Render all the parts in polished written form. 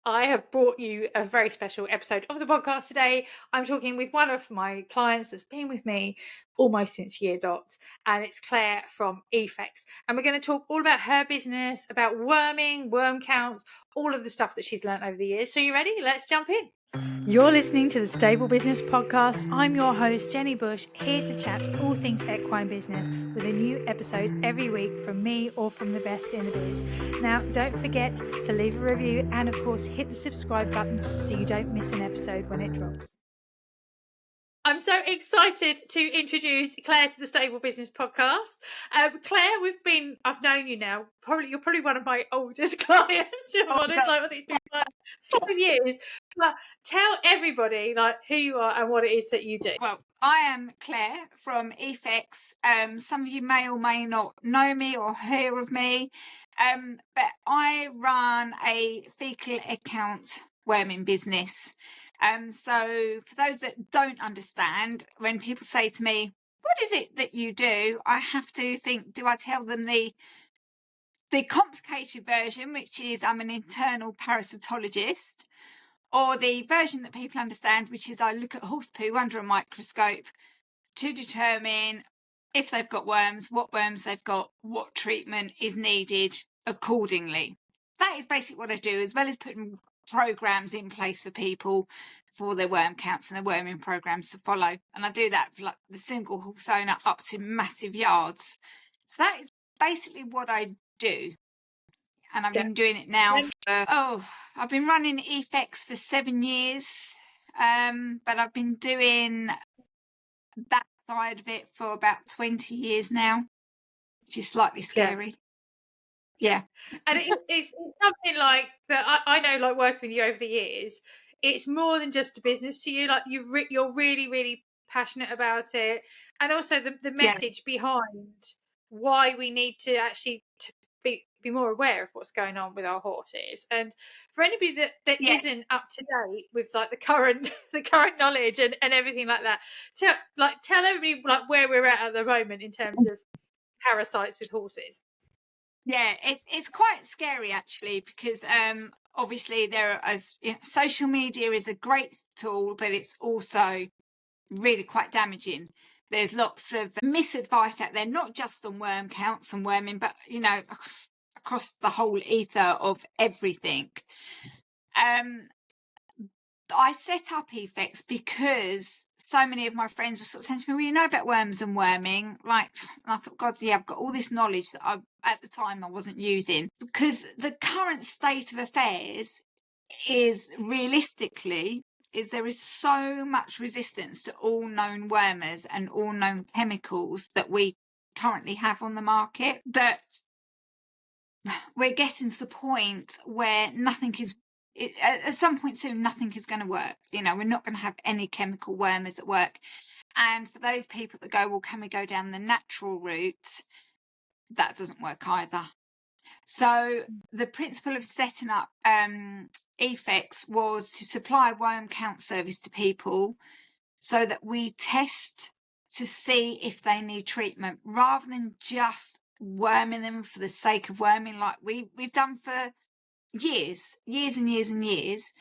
I have brought you a very special episode of the podcast today. I'm talking with one of my clients that's been with me almost since year dot, and it's Claire from EFECS. And we're going to talk all about her business, about worming, worm counts, all of the stuff that she's learned over the years. So, you ready? Let's jump in. You're listening to the Stable Business Podcast. I'm your host, Jenny Bush, here to chat all things equine business with a new episode every week from me or from the best in the biz. Now, don't forget to leave a review and, of course, hit the subscribe button so you don't miss an episode when it drops. I'm so excited to introduce Claire to the Stable Business Podcast. Claire, I've known you now. You're probably one of my oldest clients, if I'm honest. Like, I think it's been like 5 years. But tell everybody who you are and what it is that you do. Well, I am Claire from EFECS. Some of you may or may not know me or hear of me, but I run a fecal account worming business. So for those that don't understand, when people say to me, what is it that you do? I have to think, do I tell them the complicated version, which is I'm an internal parasitologist, or the version that people understand, which is I look at horse poo under a microscope to determine if they've got worms, what worms they've got, what treatment is needed accordingly. That is basically what I do, as well as putting programs in place for people for their worm counts and their worming programs to follow. And I do that for like the single horse owner up to massive yards. So that is basically what I do. And I've been doing it now I've been running EFECS for 7 years. But I've been doing that side of it for about 20 years now, which is slightly scary. Yeah. And it's something like that. I know, like, working with you over the years, it's more than just a business to you. Like, you're really, really passionate about it. And also the message behind why we need to actually be more aware of what's going on with our horses. And for anybody that isn't up to date with like the current knowledge and everything like that, tell everybody like where we're at the moment in terms of parasites with horses. Yeah, it's quite scary actually, because obviously social media is a great tool, but it's also really quite damaging. There's lots of misadvice out there, not just on worm counts and worming, but across the whole ether of everything. I set up EFECS because so many of my friends were sort of saying to me, well, you know about worms and worming. And I thought, God, yeah, I've got all this knowledge that at the time I wasn't using, because the current state of affairs is there is so much resistance to all known wormers and all known chemicals that we currently have on the market, that we're getting to the point where at some point soon, nothing is going to work. We're not going to have any chemical wormers that work. And for those people that go, well, can we go down the natural route? That doesn't work either. So the principle of setting up EFECS was to supply worm count service to people so that we test to see if they need treatment, rather than just worming them for the sake of worming like we've done for years and years and years.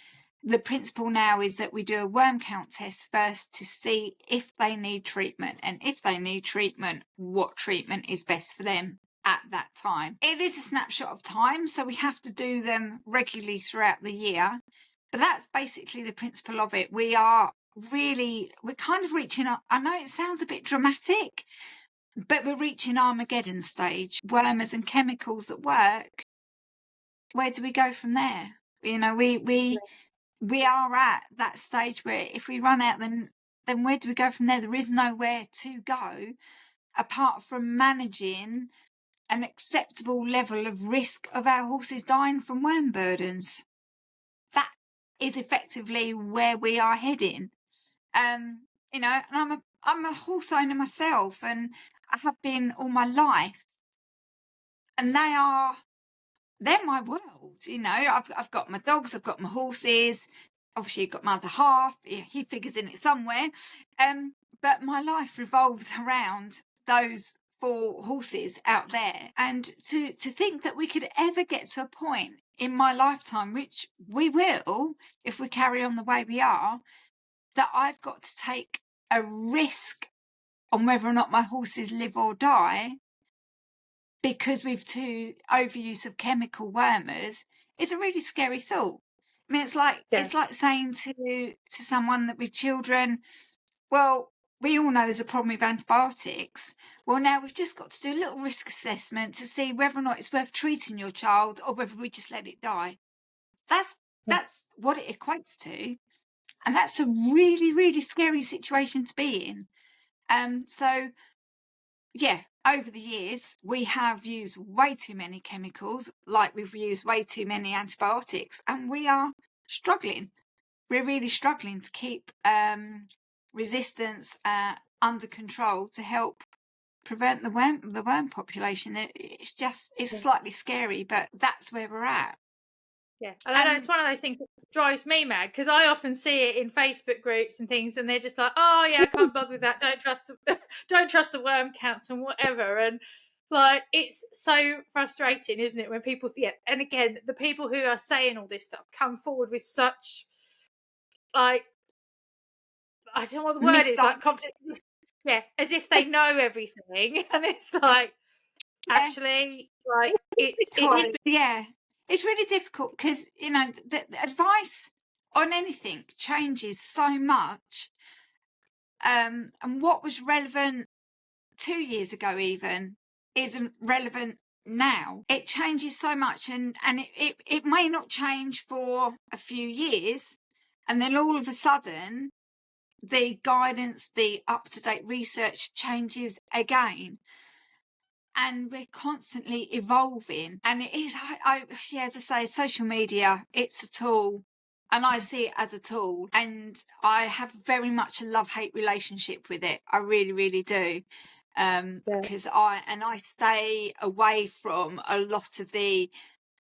The principle now is that we do a worm count test first to see if they need treatment, and if they need treatment, what treatment is best for them at that time. It is a snapshot of time, so we have to do them regularly throughout the year, but that's basically the principle of it. We're kind of reaching I know it sounds a bit dramatic, but we're reaching Armageddon stage. Wormers and chemicals that work, where do we go from there? We are at that stage where if we run out, then where do we go from there? There is nowhere to go apart from managing an acceptable level of risk of our horses dying from worm burdens. That is effectively where we are heading. And I'm a horse owner myself, and I have been all my life, and they're my world. I've got my dogs, I've got my horses, obviously I've got my other half, he figures in it somewhere, but my life revolves around those 4 horses out there. And to think that we could ever get to a point in my lifetime, which we will if we carry on the way we are, that I've got to take a risk on whether or not my horses live or die because we've too overuse of chemical wormers. It's a really scary thought. I mean, it's like saying to someone that with children, well, we all know there's a problem with antibiotics. Well, now we've just got to do a little risk assessment to see whether or not it's worth treating your child or whether we just let it die. That's what it equates to. And that's a really, really scary situation to be in. So, yeah, over the years, we have used way too many chemicals, like we've used way too many antibiotics, and we are struggling. We're really struggling to keep resistance under control to help prevent the worm population. It's slightly scary, but that's where we're at. Yeah, and I know it's one of those things that drives me mad because I often see it in Facebook groups and things, and they're just like, "Oh yeah, I can't bother with that. Don't trust the worm counts and whatever." And like, it's so frustrating, isn't it, when people and again, the people who are saying all this stuff come forward with such like, I don't know what the word is, like confidence. Yeah, as if they know everything, and it's like, actually, like it is. Yeah, it's really difficult because the advice on anything changes so much, and what was relevant 2 years ago even isn't relevant now. It changes so much, and it may not change for a few years, and then all of a sudden the guidance, the up-to-date research changes again. And we're constantly evolving. And it is, as I say, social media, it's a tool. And I see it as a tool. And I have very much a love-hate relationship with it. I really, really do. Because I stay away from a lot of the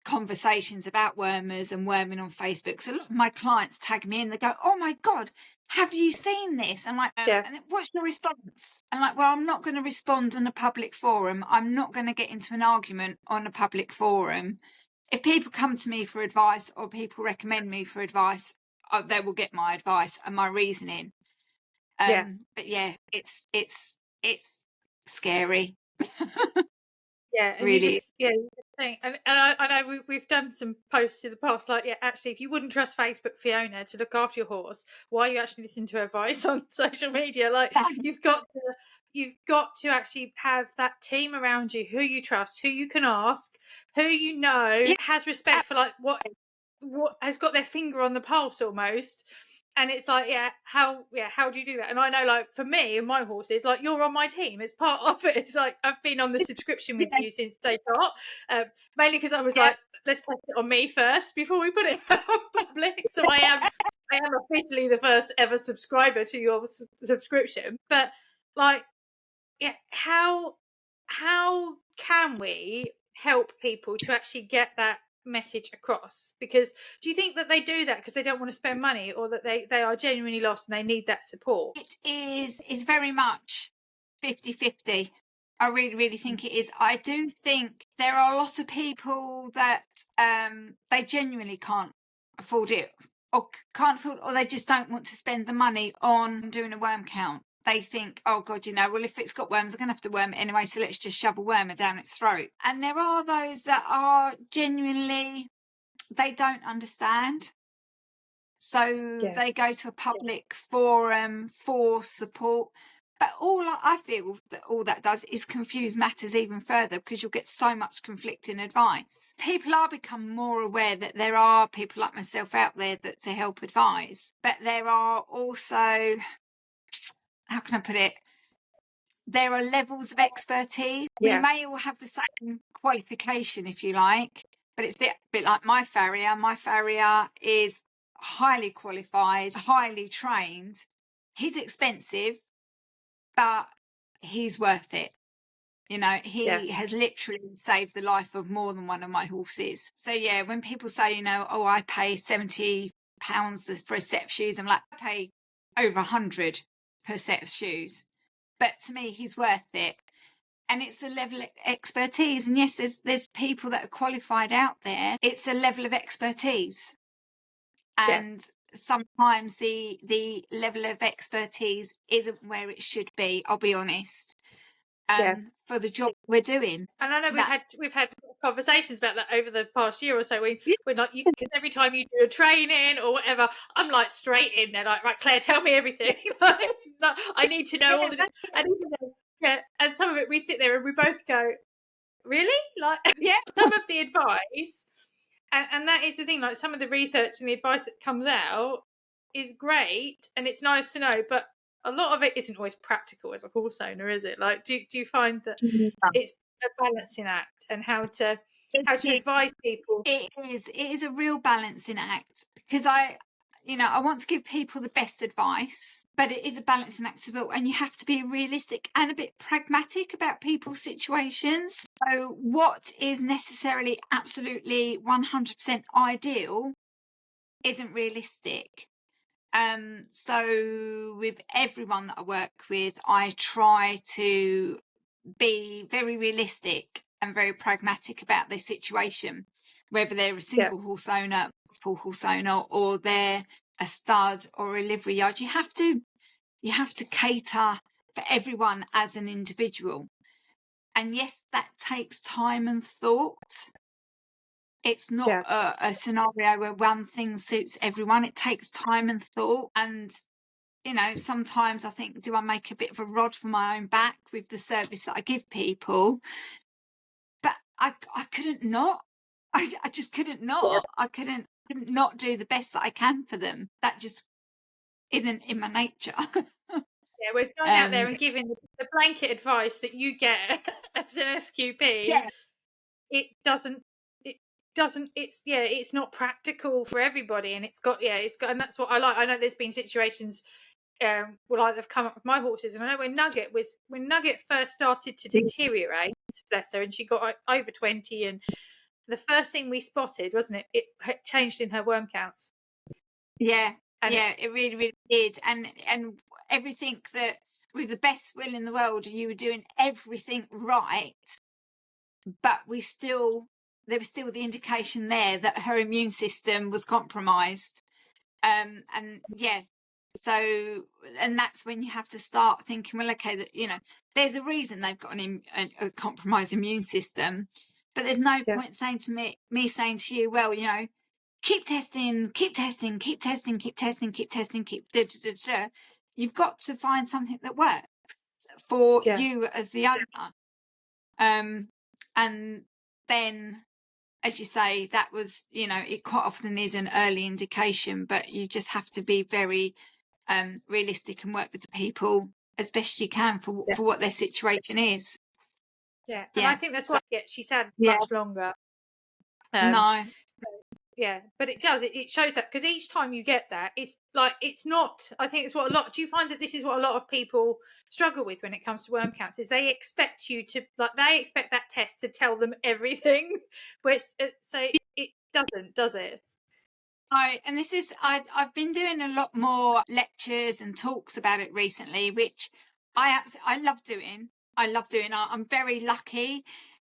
conversations about wormers and worming on Facebook. So a lot of my clients tag me and they go, "Oh my God, have you seen this?" I'm like, and what's your response? I'm like, well, I'm not going to respond on a public forum. I'm not going to get into an argument on a public forum. If people come to me for advice or people recommend me for advice, they will get my advice and my reasoning. But yeah, it's scary. Yeah, and really. you just think, and I know we've done some posts in the past, like, actually, if you wouldn't trust Facebook Fiona to look after your horse, why are you actually listening to her advice on social media? Like, you've got to actually have that team around you who you trust, who you can ask, who you know has respect for like what has got their finger on the pulse almost. And it's like, how do you do that? And I know, like, for me and my horses, like, you're on my team. It's part of it. It's like, I've been on the subscription with you since day dot, mainly because I was like, let's test it on me first before we put it out public. So I am officially the first ever subscriber to your subscription. But like, how can we help people to actually get that message across? Because do you think that they do that because they don't want to spend money, or that they are genuinely lost and they need that support? It is very much 50-50. I really, really think it is. I do think there are a lot of people that they genuinely can't afford it, or they just don't want to spend the money on doing a worm count. They think, oh God, well, if it's got worms, I'm going to have to worm it anyway, so let's just shove a wormer down its throat. And there are those that are genuinely, they don't understand. So they go to a public forum for support. But I feel that all that does is confuse matters even further, because you'll get so much conflicting advice. People are becoming more aware that there are people like myself out there that to help advise. But there are also, how can I put it? There are levels of expertise. We may all have the same qualification, if you like, but it's a bit like my farrier. My farrier is highly qualified, highly trained. He's expensive, but he's worth it. He has literally saved the life of more than one of my horses. So yeah, when people say, oh, I pay £70 for a set of shoes, I'm like, I pay over 100 per set of shoes. But to me, he's worth it. And it's a level of expertise. And yes, there's people that are qualified out there. It's a level of expertise. And sometimes the level of expertise isn't where it should be, I'll be honest, for the job we're doing. And I know we've had conversations about that over the past year or so. We're not, because every time you do a training or whatever, I'm like straight in there, like, right, Claire, tell me everything. Like, I need to know all the, and even though, and some of it we sit there and we both go, really? Like, some of the advice, and that is the thing, like some of the research and the advice that comes out is great and it's nice to know, but a lot of it isn't always practical as a horse owner, is it? Like, do you find that it's a balancing act and how to advise people? It is a real balancing act, because I want to give people the best advice, but it is a balancing act as well, and you have to be realistic and a bit pragmatic about people's situations. So what is necessarily absolutely 100% ideal isn't realistic. So with everyone that I work with, I try to be very realistic and very pragmatic about their situation, whether they're a single horse owner, multiple horse owner, or they're a stud or a livery yard. You have to cater for everyone as an individual. And yes, that takes time and thought. It's not a scenario where one thing suits everyone. It takes time and thought. And, sometimes I think, do I make a bit of a rod for my own back with the service that I give people? But I couldn't not. I just couldn't not. I couldn't not do the best that I can for them. That just isn't in my nature. Well, it's going out there and giving the blanket advice that you get as an SQP. It's not practical for everybody, and it's got, and that's what I like. I know there's been situations they've come up with my horses, and I know when Nugget first started to deteriorate, bless her, and she got over 20, and the first thing we spotted, wasn't it changed in her worm counts. It really, really did. And everything that, with the best will in the world, you were doing everything right, but there was still the indication there that her immune system was compromised. So, and that's when you have to start thinking, well, okay, that, there's a reason they've got a compromised immune system, but there's no point saying to me saying to you, well, keep testing. You've got to find something that works for you as the owner. And then, as you say, that was, it quite often is an early indication, but you just have to be very realistic and work with the people as best you can for what their situation is. And I think that's what she's had much longer. No. But it does. It shows that, because each time you get that, it's like, it's not. I think it's what a lot. Do you find that this is what a lot of people struggle with when it comes to worm counts? Is they expect you to, they expect that test to tell them everything, which it doesn't, does it? And this is, I've been doing a lot more lectures and talks about it recently, which I love doing. I'm very lucky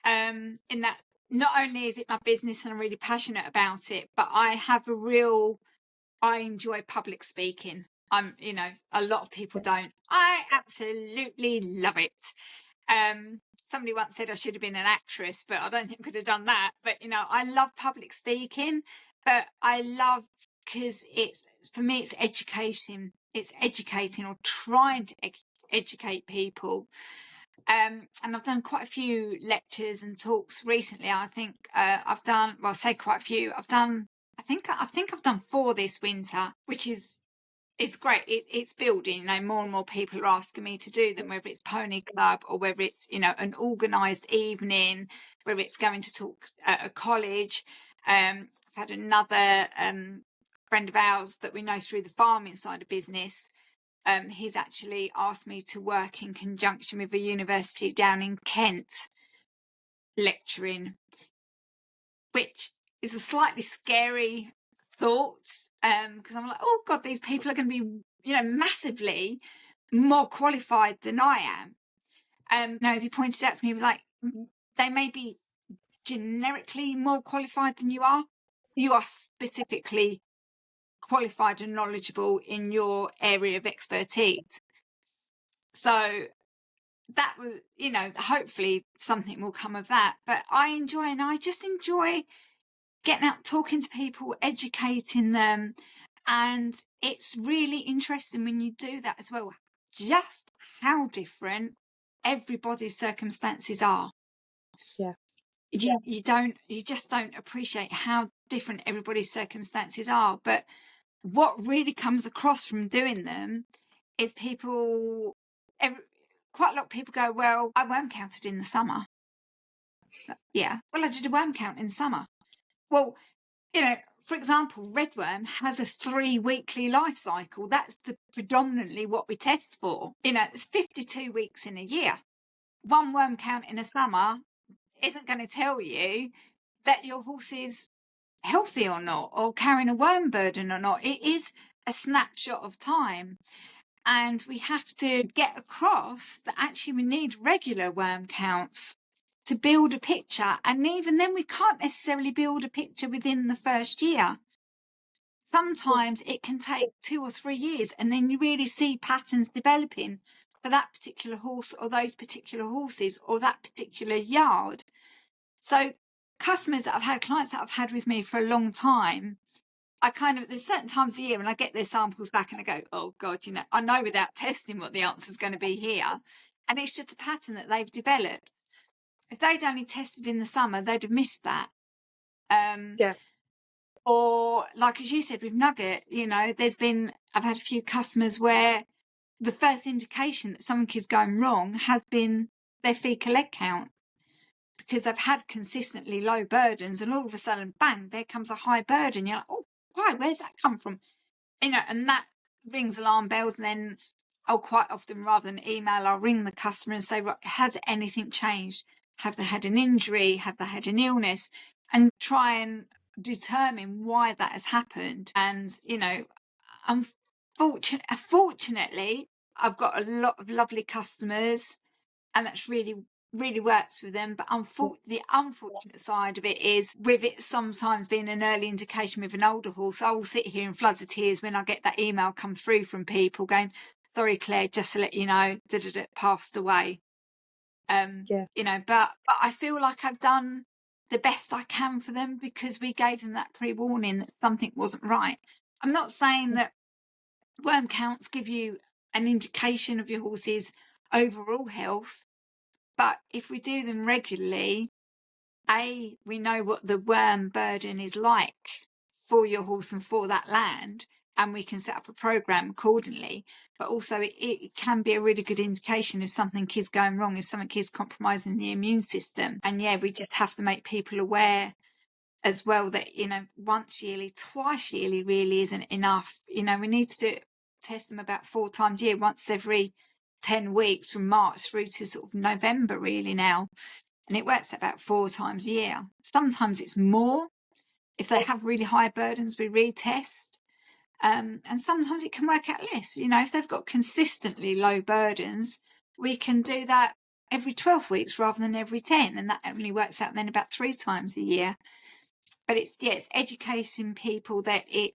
in that not only is it my business and I'm really passionate about it, but I enjoy public speaking. A lot of people don't. I absolutely love it. Somebody once said I should have been an actress, but I don't think I could have done that. But, I love public speaking, but I love, because for me, it's educating. It's educating, or trying to educate people. And I've done quite a few lectures and talks recently. I think I've done, well, I say quite a few. I think I've done 4 this winter, which is, it's great. It's building, more and more people are asking me to do them, whether it's pony club or whether it's, an organised evening, whether it's going to talk at a college. I've had another friend of ours that we know through the farming side of business. He's actually asked me to work in conjunction with a university down in Kent, lecturing, which is a slightly scary thought, because I'm like, oh God, these people are going to be, massively more qualified than I am. No, as he pointed out to me, he was like, they may be generically more qualified than you are. You are specifically qualified and knowledgeable in your area of expertise. So that was, hopefully something will come of that. But I just enjoy getting out, talking to people, educating them. And it's really interesting when you do that as well, just how different everybody's circumstances are. Yeah. You just don't appreciate how different everybody's circumstances are. But what really comes across from doing them is quite a lot of people go, well, I worm counted in the summer. Yeah, well, I did a worm count in the summer. Well, for example, redworm has a 3-weekly life cycle. That's predominantly what we test for. It's 52 weeks in a year. One worm count in a summer isn't going to tell you that your horse is healthy or not, or carrying a worm burden or not. It is a snapshot of time. And we have to get across that actually we need regular worm counts to build a picture. And even then, we can't necessarily build a picture within the first year. Sometimes it can take 2 or 3 years, and then you really see patterns developing for that particular horse or those particular horses or that particular yard. So clients that I've had with me for a long time, there's certain times a year when I get their samples back and I go, oh God, I know without testing what the answer is going to be here. And it's just a pattern that they've developed. If they'd only tested in the summer, they'd have missed that. Or like, as you said, with Nugget, I've had a few customers where the first indication that something is going wrong has been their fecal leg count, because they've had consistently low burdens, and all of a sudden, bang, there comes a high burden. You're like, oh, why? Where's that come from? And that rings alarm bells. And then I'll quite often, rather than email, I'll ring the customer and say, right, has anything changed? Have they had an injury? Have they had an illness? And try and determine why that has happened. And, fortunately, I've got a lot of lovely customers, and that's really works with them. But the unfortunate side of it is, with it sometimes being an early indication with an older horse, I will sit here in floods of tears when I get that email come through from people going, sorry, Claire, just to let you know, passed away. But I feel like I've done the best I can for them, because we gave them that pre-warning that something wasn't right. I'm not saying that worm counts give you an indication of your horse's overall health, but if we do them regularly, we know what the worm burden is like for your horse and for that land, and we can set up a program accordingly. But also it can be a really good indication if something is going wrong, if something is compromising the immune system. And we just have to make people aware as well that, once yearly, twice yearly really isn't enough. We need to test them about 4 times a year, once every 10 weeks from March through to sort of November really now. And it works about 4 times a year. Sometimes it's more. If they have really high burdens, we retest. And sometimes it can work out less. If they've got consistently low burdens, we can do that every 12 weeks rather than every 10. And that only works out then about 3 times a year. But it's educating people that it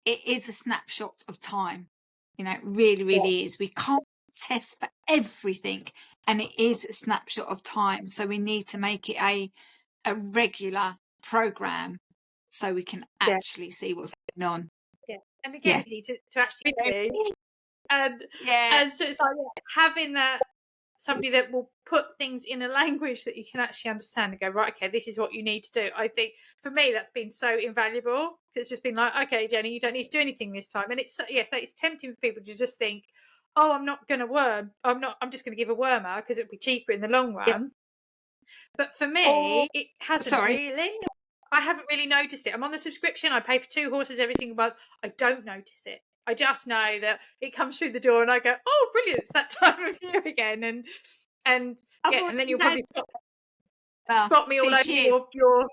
is a snapshot of time. It really is. We can't test for everything, and it is a snapshot of time. So we need to make it a regular program so we can actually see what's going on. Yeah, and again, easy to actually do. And so it's like having that somebody that will put things in a language that you can actually understand and go, right, okay, this is what you need to do. I think for me that's been so invaluable. It's just been like, okay, Jenny, you don't need to do anything this time. And it's so it's tempting for people to just think, oh, I'm not going to worm. I'm just going to give a wormer because it'll be cheaper in the long run. But for me, it hasn't really. I haven't really noticed it. I'm on the subscription. I pay for 2 horses every single month. I don't notice it. I just know that it comes through the door and I go, oh, brilliant, it's that time of year again. And then you'll probably spot me all over your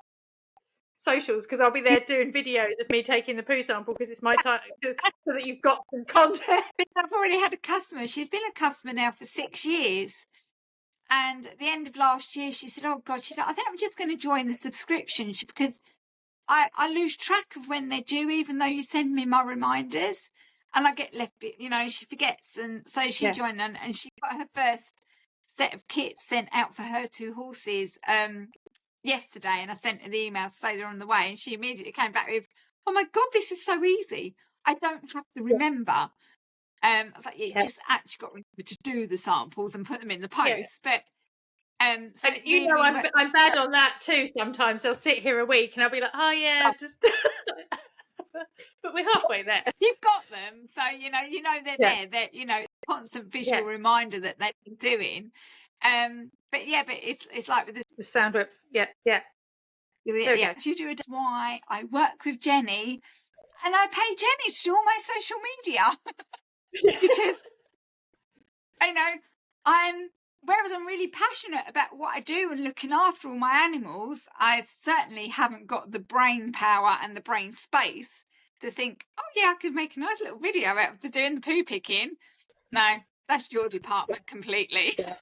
socials because I'll be there doing videos of me taking the poo sample because it's my time, so that you've got some content. I've already had a customer. She's been a customer now for 6 years. And at the end of last year, she said, oh, God, I think I'm just going to join the subscription because I lose track of when they're due, even though you send me my reminders. And I get left, she forgets. And so she joined and she got her first set of kits sent out for her 2 horses yesterday. And I sent her the email to say they're on the way. And she immediately came back with, oh, my God, this is so easy. I don't have to remember. I was like, you just actually got to do the samples and put them in the post. But so and you really, know, I'm bad on that too. Sometimes they'll sit here a week and I'll be like, oh yeah, just. But we're halfway there. You've got them, so they're there. They're constant visual reminder that they've been doing. But it's like with the sound whip. Yeah. Do you do it? Why I work with Jenny, and I pay Jenny to do all my social media because whereas I'm really passionate about what I do and looking after all my animals, I certainly haven't got the brain power and the brain space to think, oh yeah, I could make a nice little video out of doing the poo picking. No, that's your department completely. Yeah.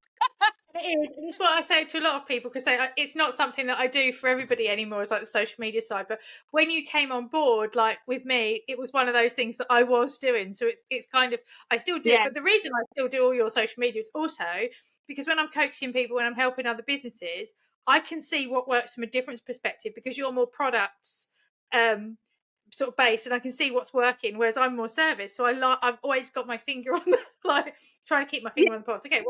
It is. It's what I say to a lot of people because it's not something that I do for everybody anymore. It's like the social media side. But when you came on board, like with me, it was one of those things that I was doing. So it's kind of, I still do it. But the reason I still do all your social media is also because when I'm coaching people, when I'm helping other businesses, I can see what works from a different perspective because you're more products sort of based and I can see what's working, whereas I'm more service. So I've always got my finger on the, like trying to keep my finger on the pulse. Okay,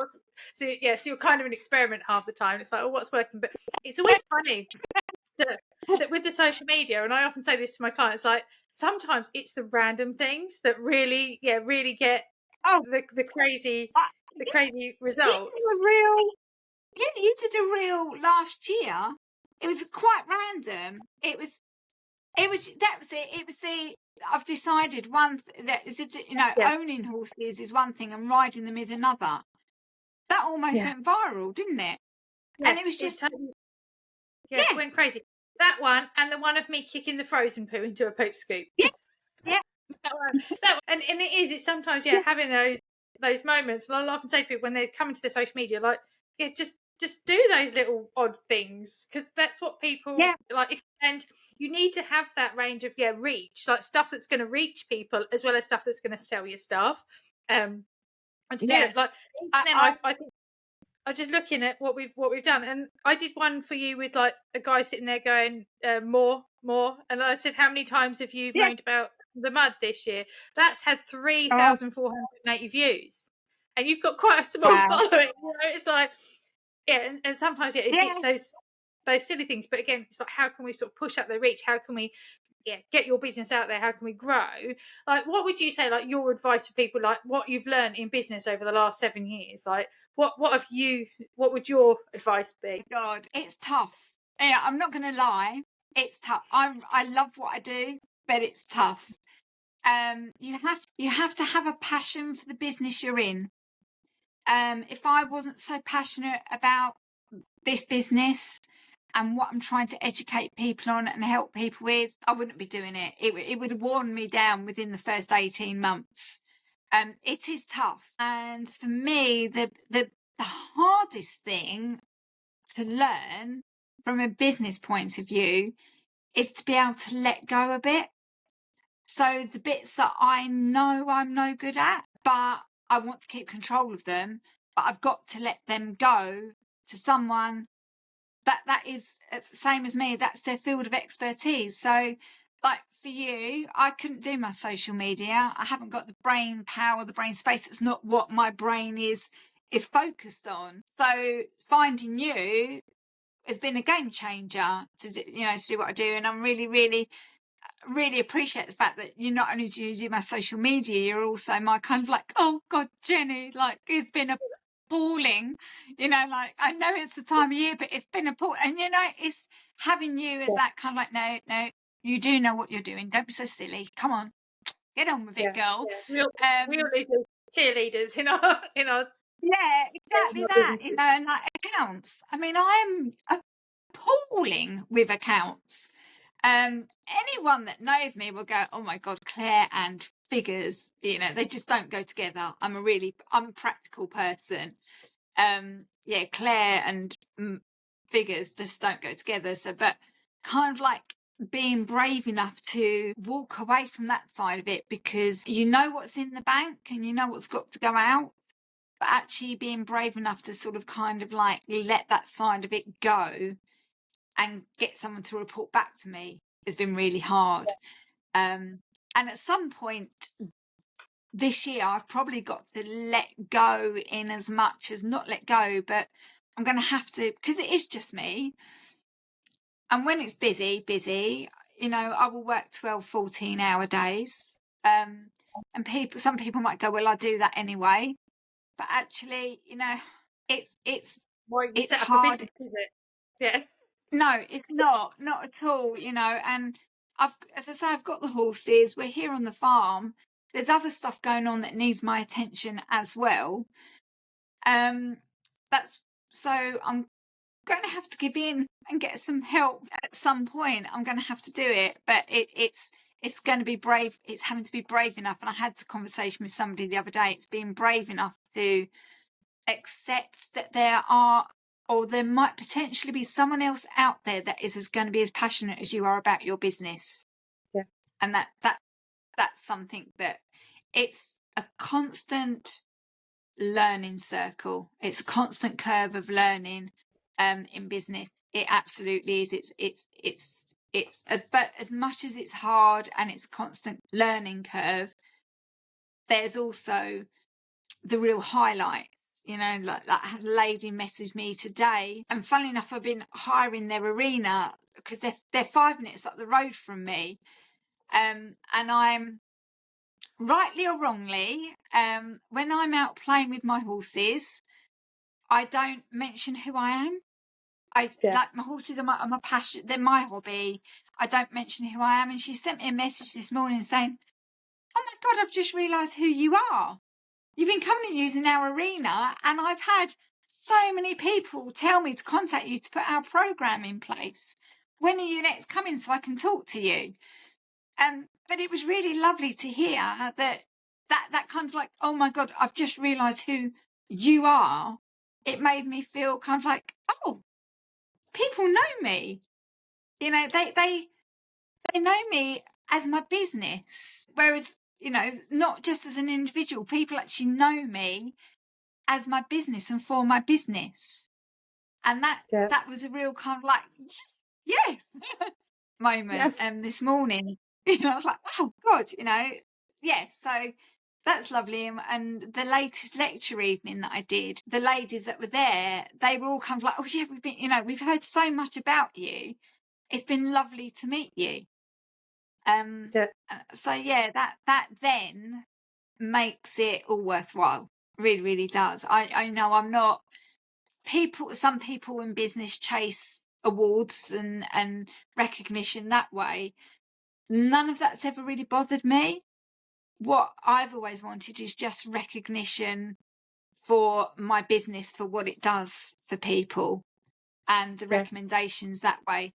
so you're kind of an experiment half the time. It's like, oh, what's working? But it's always funny that with the social media, and I often say this to my clients, like sometimes it's the random things that really get the crazy results. You did a reel last year. It was quite random. It was it. It was I've decided owning horses is one thing and riding them is another. That almost went viral, didn't it? Yeah, and it was just it went crazy. That one and the one of me kicking the frozen poo into a poop scoop. That one. And it is. It's sometimes having those moments. And I'll often say to people when they come into the social media, like just do those little odd things because that's what people like. And you need to have that range of reach, like stuff that's going to reach people as well as stuff that's going to sell your stuff. And to do it, like then I think I'm just looking at what we've done, and I did one for you with like a guy sitting there going more, and I said, how many times have you moaned about the mud this year? That's had 3,480 views, and you've got quite a small following. It's like and sometimes it's those silly things, but again, it's like how can we sort of push up the reach? How can we get your business out there? How can we grow? Like, what would you say, like your advice for people, like what you've learned in business over the last 7 years? Like, what would your advice be? God, it's tough. Yeah, I'm not going to lie. It's tough. I love what I do, but it's tough. You have to have a passion for the business you're in. If I wasn't so passionate about this business and what I'm trying to educate people on and help people with, I wouldn't be doing it. It would have worn me down within the first 18 months. It is tough. And for me, the hardest thing to learn from a business point of view is to be able to let go a bit. So the bits that I know I'm no good at, but I want to keep control of them, but I've got to let them go to someone that is same as me. That's their field of expertise. So like for you, I couldn't do my social media. I haven't got the brain power, the brain space. It's not what my brain is focused on. So finding you has been a game changer to do what I do. And I'm really, really, really appreciate the fact that you not only do you do my social media, you're also my kind of like, oh God, Jenny, like it's been appalling, like I know it's the time of year, but it's been appalling. And it's having you as that kind of like, no, you do know what you're doing. Don't be so silly. Come on, get on with it, girl. We all need cheerleaders in our exactly that. And like accounts. I mean, I'm appalling with accounts. Anyone that knows me will go, oh my God, Clare and figures, they just don't go together. I'm a practical person. Yeah, Clare and figures just don't go together. So, but kind of like being brave enough to walk away from that side of it, because you know what's in the bank and you know what's got to go out, but actually being brave enough to sort of kind of like let that side of it go and get someone to report back to me has been really hard. And at some point this year, I've probably got to let go in as much as not let go, but I'm going to have to, because it is just me. And when it's busy, I will work 12, 14-hour days. And some people might go, well, I do that anyway. But actually, it's Why you it's set up a hard. business, is it? Yeah. No, it's not at all, and as I say, I've got the horses, we're here on the farm, there's other stuff going on that needs my attention as well. That's so I'm going to have to give in and get some help at some point. I'm going to have to do it, but it's going to be brave. It's having to be brave enough. And I had a conversation with somebody the other day. It's being brave enough to accept that there might potentially be someone else out there that is going to be as passionate as you are about your business. Yeah. And that's something that it's a constant learning circle. It's a constant curve of learning in business. It absolutely is. It's as much as it's hard and it's a constant learning curve, there's also the real highlights. Like I had a lady message me today, and funnily enough, I've been hiring their arena because they're 5 minutes up the road from me, and I'm, rightly or wrongly, when I'm out playing with my horses, I don't mention who I am. Like my horses are my passion, they're my hobby. I don't mention who I am. And she sent me a message this morning saying, oh my God, I've just realised who you are. You've been coming and using our arena, and I've had so many people tell me to contact you to put our programme in place. When are you next coming so I can talk to you? But it was really lovely to hear that kind of like, oh my God, I've just realised who you are. It made me feel kind of like, oh, people know me. They know me as my business, whereas, not just as an individual. People actually know me as my business and for my business. And that was a real kind of like, yes, moment. This morning, I was like, oh God, yeah. So that's lovely. And the latest lecture evening that I did, the ladies that were there, they were all kind of like, oh yeah, we've heard so much about you. It's been lovely to meet you. So yeah, that then makes it all worthwhile. Really, really does. I know I'm not some people in business chase awards and recognition that way. None of that's ever really bothered me. What I've always wanted is just recognition for my business, for what it does for people, and the recommendations that way.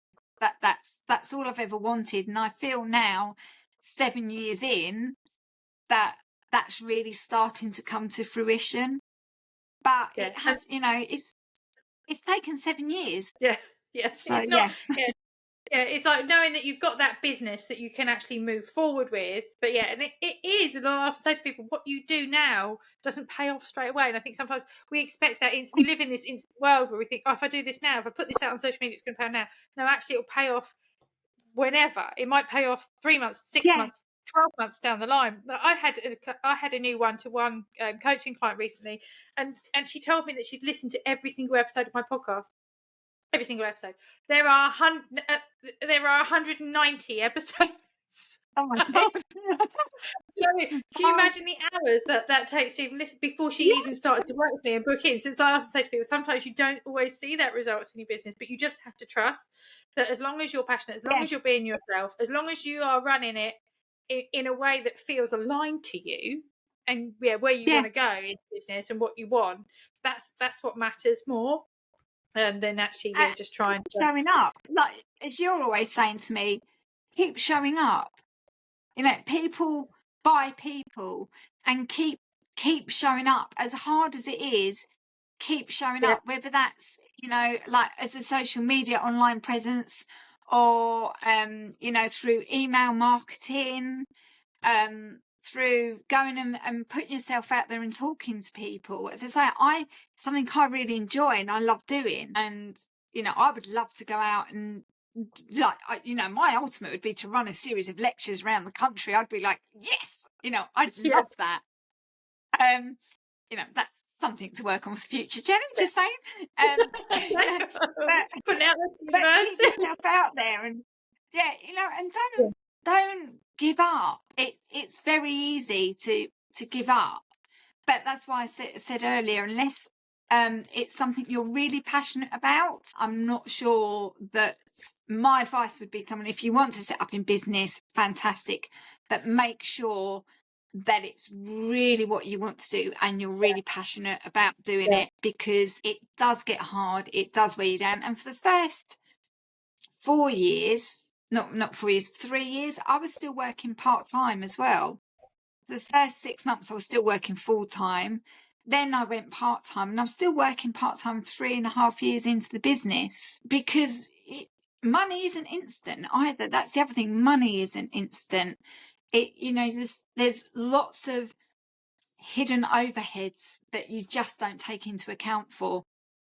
That's all I've ever wanted. And I feel now, 7 years in, that's really starting to come to fruition. But it has, it's taken 7 years. Yeah. So It's not, it's like knowing that you've got that business that you can actually move forward with. But yeah, and it is, and I often say to people, what you do now doesn't pay off straight away. And I think sometimes we expect that we live in this instant world where we think, oh, if I do this now, if I put this out on social media, it's going to pay off now. No, actually, it'll pay off whenever. It might pay off 3 months, 6 months, 12 months down the line. I had a new one-to-one coaching client recently, and she told me that she'd listened to every single episode of my podcast. Every single episode. There are 190 episodes. Oh my God. Can you imagine the hours that takes to even listen before she even started to work with me and book in? So I often say to people, sometimes you don't always see that results in your business, but you just have to trust that as long as you're passionate, as long as you're being yourself, as long as you are running it in a way that feels aligned to you and where you want to go in business and what you want, that's what matters more. than actually just trying to showing up. Like, as you're always saying to me, keep showing up. People buy people, and keep showing up. As hard as it is, keep showing up, whether that's, like as a social media online presence, or, through email marketing, through going and putting yourself out there and talking to people. As I say, something I really enjoy and I love doing. And, I would love to go out and, my ultimate would be to run a series of lectures around the country. I'd be like, yes, I'd love that. That's something to work on for the future, Jenny, just saying. Putting out But keep yourself out there, and and don't give up. It's very easy to give up, but that's why I said earlier, unless it's something you're really passionate about, I'm not sure that my advice would be someone, if you want to set up in business, fantastic, but make sure that it's really what you want to do and you're really passionate about doing it, because it does get hard, it does weigh you down. And for the first 4 years, not 4 years, 3 years, I was still working part-time as well. For the first 6 months I was still working full-time, then I went part-time, and I'm still working part-time 3.5 years into the business, because money isn't instant either. That's the other thing, money isn't instant. There's lots of hidden overheads that you just don't take into account for.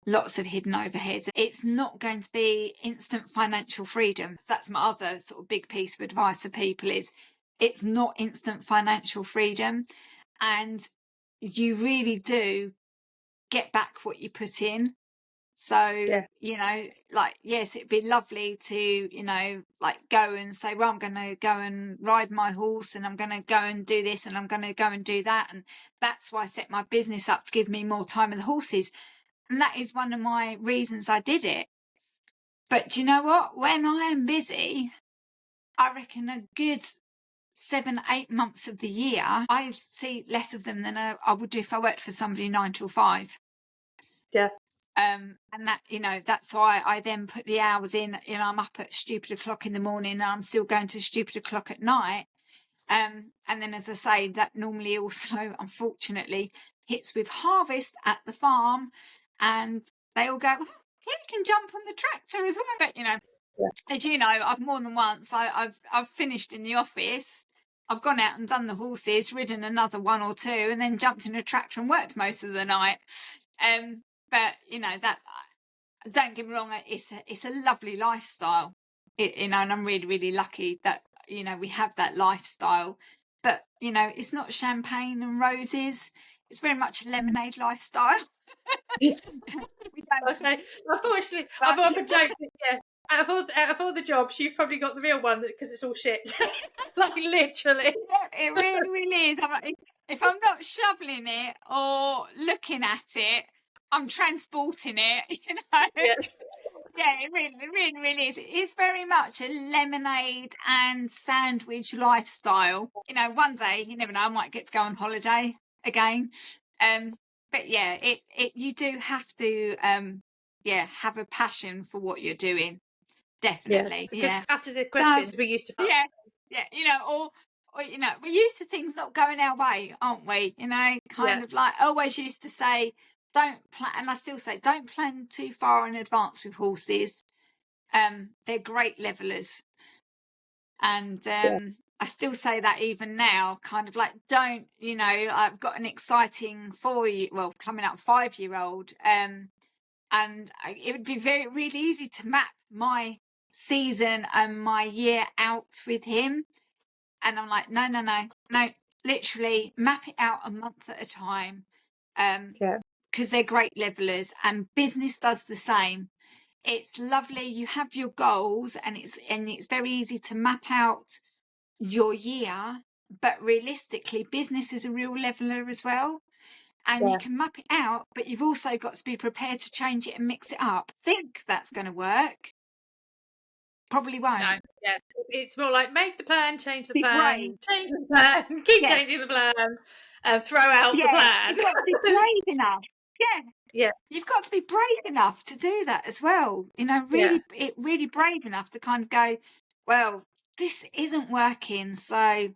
Lots of hidden overheads. It's not going to be instant financial freedom. That's my other sort of big piece of advice for people, is it's not instant financial freedom, and you really do get back what you put in. So, yes, it'd be lovely to, go and say, well, I'm going to go and ride my horse, and I'm going to go and do this, and I'm going to go and do that. And that's why I set my business up, to give me more time with the horses. And that is one of my reasons I did it. But do you know what? When I am busy, I reckon a good 7-8 months of the year, I see less of them than I would do if I worked for somebody 9 till 5. Yeah. And that, that's why I then put the hours in. I'm up at stupid o'clock in the morning, and I'm still going to stupid o'clock at night. And then, as I say, that normally also, unfortunately, hits with harvest at the farm, and they all go, well, you can jump on the tractor as well. But, as you know, I've more than once, I've finished in the office, I've gone out and done the horses, ridden another 1 or 2, and then jumped in a tractor and worked most of the night. But, that, don't get me wrong, it's a lovely lifestyle, and I'm really, really lucky that, we have that lifestyle. But, it's not champagne and roses. It's very much a lemonade lifestyle. Unfortunately, I've often joked that, out of all the jobs, you've probably got the real one, because it's all shit. Like, literally. Yeah, it really, really is. If I'm not shoveling it or looking at it, I'm transporting it, Yeah. Yeah, it really, really is. It's very much a lemonade and sandwich lifestyle. One day, you never know, I might get to go on holiday again. But yeah, you do have to, have a passion for what you're doing. Definitely. Yeah. That is a question we used to find. Yeah. Or we're used to things not going our way, aren't we? Kind of like, I always used to say, don't plan, and I still say, don't plan too far in advance with horses. They're great levelers. And I still say that even now, kind of like, don't, I've got an exciting coming up 5-year-old. And it would be really easy to map my season and my year out with him. And I'm like, no, literally map it out a month at a time. Because they're great levelers, and business does the same. It's lovely. You have your goals, and it's very easy to map out your year, but realistically, business is a real leveler as well. And you can map it out, but you've also got to be prepared to change it and mix it up. Think that's going to work. Probably won't. No, it's more like, make the plan, change the plan, change the plan, keep changing the plan, throw out the plan. You've got to be brave enough. Yeah. Yeah. You've got to be brave enough to do that as well. You know, Yeah. really brave enough to kind of go, well, this isn't working, so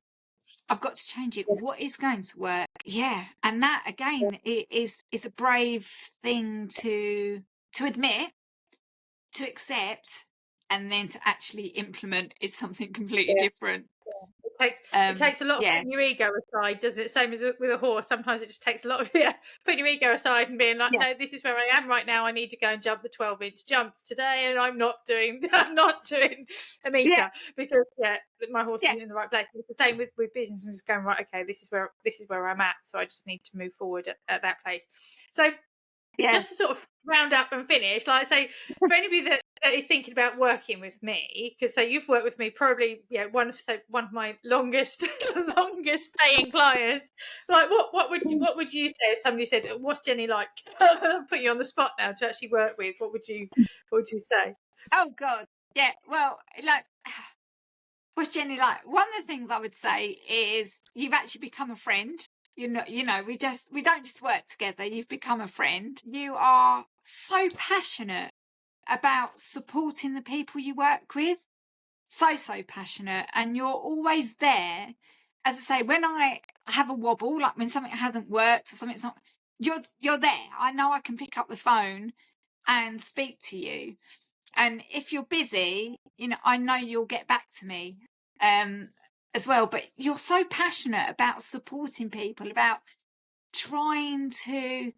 I've got to change it. Yeah. What is going to work? Yeah. And that again is a brave thing to admit, to accept, and then to actually implement is something completely Yeah. different. It takes a lot of Yeah. putting your ego aside, doesn't it? Same as with a horse. Sometimes it just takes a lot of putting your ego aside and being like, Yeah. no, this is where I am right now. I need to go and jump the 12-inch jumps today, and I'm not doing a Yeah. meter because my horse Yeah. is in the right place. And it's the same with business and just going, right, okay, this is where I'm at. So I just need to move forward at that place. So Yeah. just to sort of round up and finish, like I say, for anybody that is thinking about working with me, because you've worked with me probably one of my longest paying clients. Like what would you say if somebody said, "What's Jenny like?" Put you on the spot now to actually work with. What would you say? Oh God. Yeah. Well, like, what's Jenny like? One of the things I would say is you've actually become a friend. You know, we don't just work together. You've become a friend. You are so passionate about supporting the people you work with. So passionate, and you're always there. As I say, when I have a wobble, like when something hasn't worked or something's not, you're there. I know I can pick up the phone and speak to you. And if you're busy, you know, I know you'll get back to me as well. But you're so passionate about supporting people, about trying to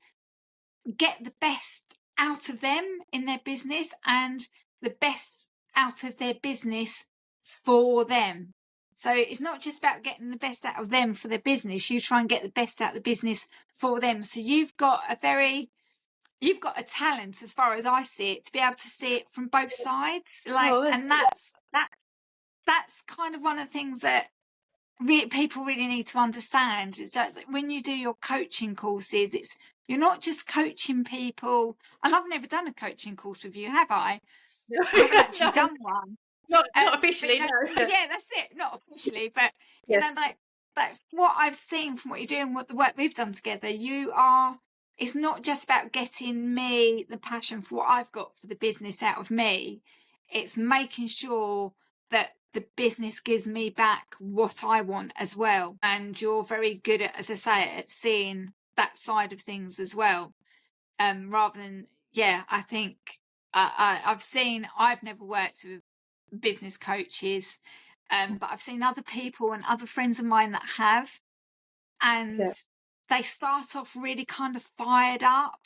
get the best out of them in their business and the best out of their business for them. So it's not just about getting the best out of them for their business. You try and get the best out of the business for them. So you've got a talent, as far as I see it, to be able to see it from both sides. Oh, And that's kind of one of the things that people really need to understand, is that when you do your coaching courses, you're not just coaching people. And I've never done a coaching course with you, have I? I haven't actually done one. Not officially, but, no. Yeah, that's it. Not officially, but Yes. like what I've seen from what you're doing, what the work we've done together, it's not just about getting me the passion for what I've got for the business out of me. It's making sure that the business gives me back what I want as well. And you're very good at, as I say, at seeing that side of things as well. Rather than, I think I've never worked with business coaches, but I've seen other people and other friends of mine that have, and they start off really kind of fired up,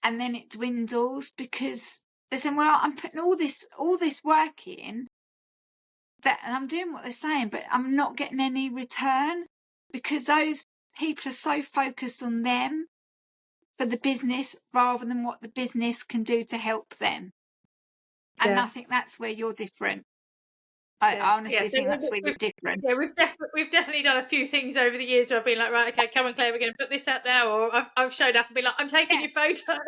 and then it dwindles because they're saying, well, I'm putting all this work in that, and I'm doing what they're saying, but I'm not getting any return because those people are so focused on them for the business rather than what the business can do to help them. And I think that's where you're different. I honestly think that's where you're different. Yeah, we've definitely done a few things over the years where I've been like, right, okay, come on, Claire, we're going to put this out now, or I've showed up and been like, I'm taking your photos.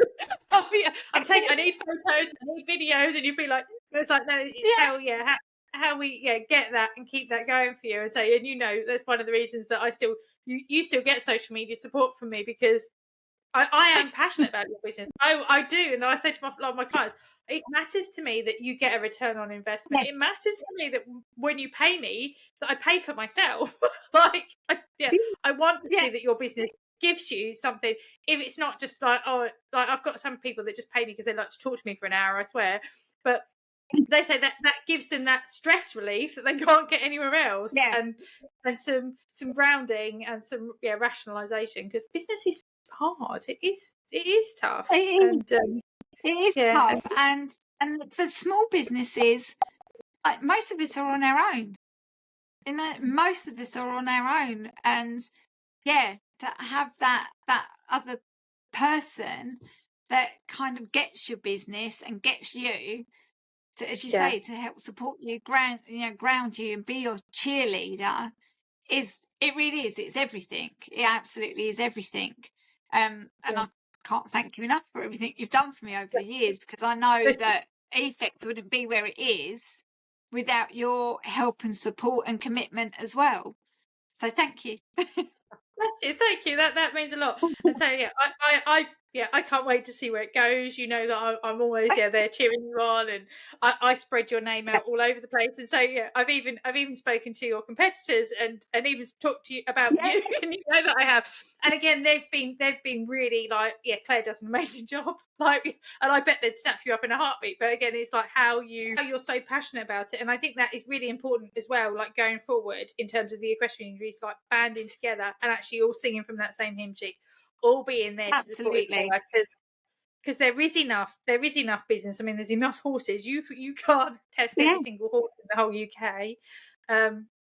Oh yeah, I need photos, I need videos, and you'd be like, it's like, no, it's how we get that and keep that going for you, and so, and you know, that's one of the reasons that you still get social media support from me, because I am passionate about your business. I do, and I say to a lot of my clients, it matters to me that you get a return on investment. It matters to me that when you pay me, that I pay for myself. I want to see that your business gives you something. If it's not just like, like I've got some people that just pay me because they like to talk to me for an hour, I swear, but they say that gives them that stress relief that they can't get anywhere else, and some grounding and some rationalization, because business is hard. It is tough. And It is tough, and for small businesses, like most of us are on our own. You know, most of us are on our own, and to have that other person that kind of gets your business and gets you to, as you say, to help support you, ground you, and be your cheerleader, it really is. It's everything. It absolutely is everything. And I can't thank you enough for everything you've done for me over the years, because I know that EFECS wouldn't be where it is without your help and support and commitment as well. So thank you. Thank you. That means a lot. And so I Yeah, I can't wait to see where it goes. You know that I'm always there cheering you on, and I spread your name out all over the place. And so yeah, I've even spoken to your competitors and even talked to you about Yeah, you, and you know that I have. And again, they've been really like, yeah, Claire does an amazing job. Like, and I bet they'd snap you up in a heartbeat. But again, it's like how you're so passionate about it, and I think that is really important as well. Like going forward in terms of the equestrian injuries, like banding together and actually all singing from that same hymn sheet, all being there to support each absolutely. other, because there is enough business. I mean, there's enough horses. You can't test Yeah, every single horse in the whole UK.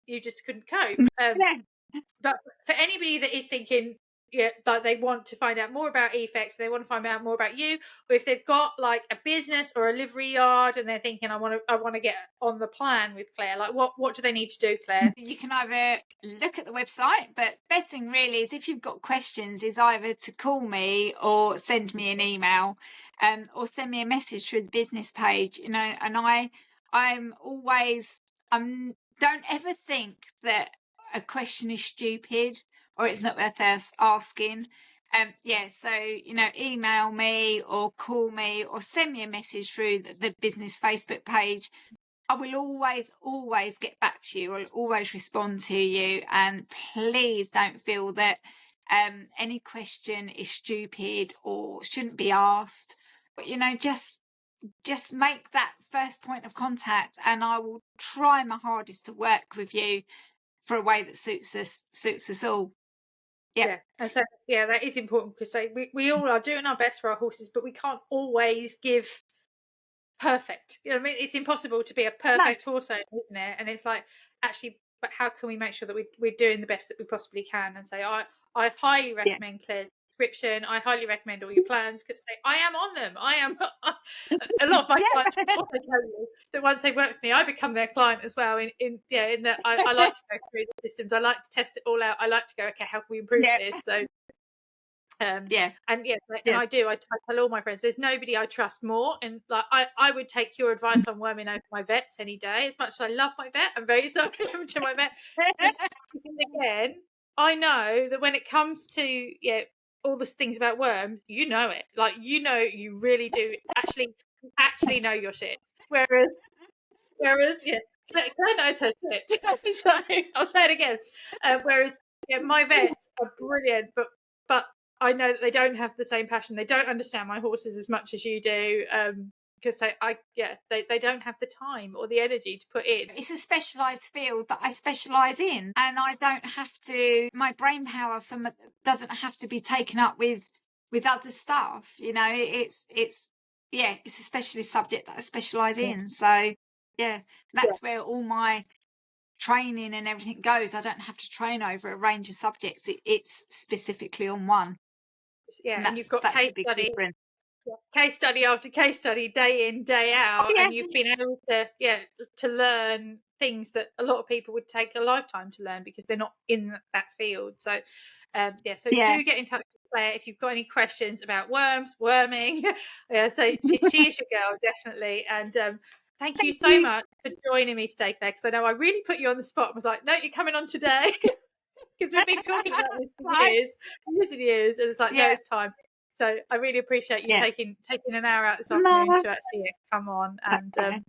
You just couldn't cope. yeah. But for anybody that is thinking, yeah, like they want to find out more about EFECS, they want to find out more about you, or if they've got like a business or a livery yard and they're thinking, I want to get on the plan with Claire, like what do they need to do, Claire? You can either look at the website, but best thing really is if you've got questions, is either to call me or send me an email, or send me a message through the business page. You know, and don't ever think that a question is stupid or it's not worth us asking. So email me or call me or send me a message through the business Facebook page. I will always get back to you. I'll always respond to you. And please don't feel that any question is stupid or shouldn't be asked. But, just make that first point of contact, and I will try my hardest to work with you for a way that suits us all. Yeah, and so yeah, that is important, because we all are doing our best for our horses, but we can't always give perfect. You know, I mean, it's impossible to be a No, perfect horse owner, isn't it? And it's like, actually, but how can we make sure that we're doing the best that we possibly can? And say, I highly yeah. recommend Claire's description. I highly recommend all your plans, because I am on them. I am. A lot of my clients will also tell you that once they work with me, I become their client as well. In that I like to go through the systems. I like to test it all out. I like to go, okay, how can we improve Yeah, this? So yeah, and yeah, and yeah, I do. I tell all my friends, there's nobody I trust more, and like I would take your advice on worming over my vets any day. As much as I love my vet, I'm very self-committed to my vet. Because again, I know that when it comes to all the things about worms, you know it. Like you really do actually know your shit. Whereas Claire knows her shit. So I'll say it again. Whereas my vets are brilliant, but I know that they don't have the same passion. They don't understand my horses as much as you do, because they don't have the time or the energy to put in. it's a specialised field that I specialise in, and I don't have to. My brain power doesn't have to be taken up with other stuff. You know, it's a specialist subject that I specialise Yeah. in. So Yeah. that's where all my training and everything goes. I don't have to train over a range of subjects. It's specifically on one, Yeah, and and you've that's got the big difference. case study after case study, day in, day Oh out, yeah, and you've been able to learn things that a lot of people would take a lifetime to learn, because they're not in that field. So so yeah. do get in touch with Claire if you've got any questions about worming. So she is your girl, definitely. And thank you Thank so you. much for joining me today, Claire, because I know I really put you on the spot. I was like, no, you're coming on today. Because we've been talking about this for Right. years and years, and it's like, no, Yeah, it's time. So I really appreciate you yeah. taking an hour out this No, afternoon to actually come on. And okay.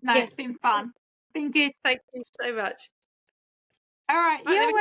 No, yeah, it's been fun. Been good. thank you so much. All right, Right, there you're we go.